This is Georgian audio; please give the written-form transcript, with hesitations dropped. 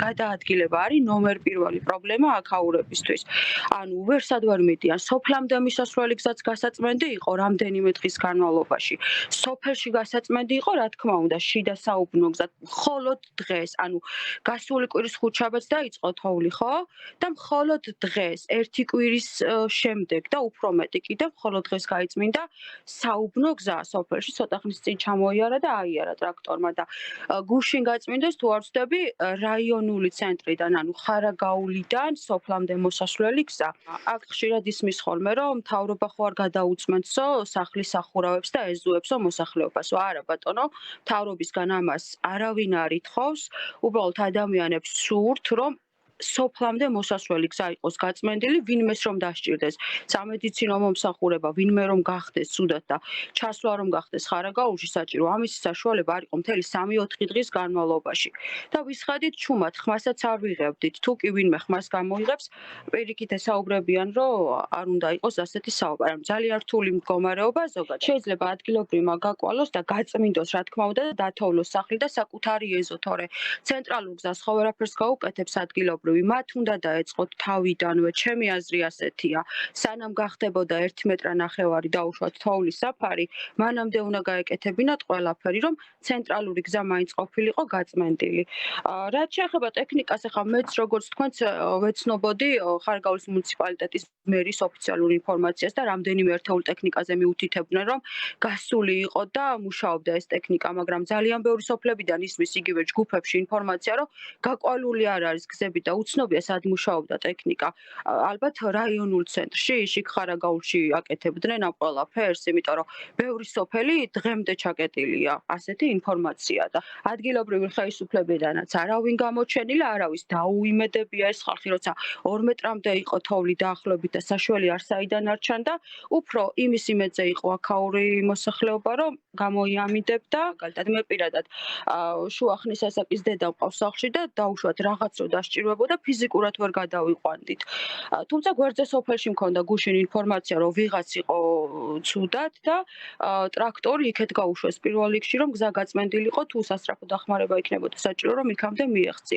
გადაადგილება არის ნომერ პირველი პრობლემა აქაურებისთვის. ანუ ვერსად ვერ მიდიან. სოფლამდე მისასვლელი გზაც გასაწმენდი იყო რამდენიმე დღის განმავლობაში. სოფელში გასაწმენდი იყო, რა თქმა უნდა, შიდა საუბნო გზა. მხოლოდ დღეს, ანუ გასული კვირის ხუთშაბათს დაიწყო თოვლი, ხო? და მხოლოდ დღეს, ერთი კვირის შემდეგ და უფრო მეტი კიდევ მხოლოდ დღეს გაიწმინდა საუბნო გზა სოფელში, ცოტა ხნის წინ ჩამოიარა და აიარა ტრაქტორმა და გუშინ გაწმინდეს თუ არ ვცდები რაიონული ცენტრიდან, ანუ ხარაგაულიდან სოფლამდე მოსასვლელი გზა. აქ ხშირად ისმის ხოლმე, რომ მთავრობა ხო არ გადაუწმენდსო სახლის სახურავებს და ეზოებსო მოსახლეობასო. არა ბატონო, მთავრობისგან ამას არავინ არ ითხოვს, უბრალოდ ადამიანებს სურთ, რომ სოფლამდე მოსასვლელი გზა იყოს გაწმენდილი, ვინმეს რომ დასჭირდეს სამედიცინო მომსახურება, ვინმე რომ გახდეს ცუდად და ჩასვლა რომ გახდეს ხარაგაულში საჭირო, ამის საშუალება არ იყო მთელი 3-4 დღის განმავლობაში. და ვისხადით ჩუმად, ხმასაც არ ვიღებდით. თუ კი ვინმე ხმას გამოიღებს, პირიქით ესაუბრებიან, რომ არ უნდა იყოს ასეთი საუბარი. ძალიან რთული მდგომარეობა ზოგადად. შეიძლება ადგილობრივმა გაკვალოს და გაწმინდოს, რა თქმა უნდა, და დათოვლოს სახლი და საკუთარი ეზო, თორე ცენტრალურ გზას ხო ვერაფერს გაუკეთებს ადგილობრივი. მათ უნდა დაეწყოთ თავიდანვე, ჩემი აზრი ასეთია. სანამ გახდებოდა 1 მეტრ-ნახევარი დაუშვათ თოვლის საფარი, მანამდე უნდა გაეკეთებინათ ყველაფერი, რომ ცენტრალური გზა მაინც ყოფილიყო გაწმენდილი. რაც შეეხება ტექნიკას, ახლა მეც როგორც თქვენც ვეცნობოდი ხარაგაულის მუნიციპალიტეტის მერის ოფიციალურ ინფორმაციას და რამდენიმე ერთეულ ტექნიკაზე მიუთითებდნენ, რომ გასული იყო და მუშაობდა ეს ტექნიკა, მაგრამ ძალიან ბევრი სოფლებიდან ისმის იგივე ჯგუფებში ინფორმაცია, რომ გაყვანული არ არის გზები და უცნობია სად მუშაობდა ტექნიკა. ალბათ რაიონულ ცენტრში, შიგ ხარაგაულში აკეთებდნენ ამ ყველაფერს, იმიტომ რომ ბევრი სოფელი დღემდე ჩაკეტილია. ასეთი ინფორმაცია და ადგილობრივი ხელისუფლებიდანაც არავინ გამოჩენილი, არავის დაუიმედებია ეს ხალხი, როცა 2 მეტრამდე იყო თოვლი დაახლოებით და საშველი არ საიდან არ ჩანდა, უფრო იმის იმედზე იყო აქაური მოსახლეობა, რომ გამოიამიდებდა. მაგალითად, მე პირადად შუახნის ასაკის დედა მყავს სახლში და დაუშვათ რაღაც რო დასჭირვებოდა, ფიზიკურად ვერ გადავიყვანდით. თუმცა გვერდზე სოფელში მქონდა გუშინ ინფორმაცია, რომ ვიღაც იყო ცუდად და ტრაქტორი იქეთ გაუშვეს პირველ რიგში, რომ გზა გაწმენდილიყო, თუ სასწრაფო დახმარება იქნებოდა საჭირო, რომ იქამდე მიეღწია.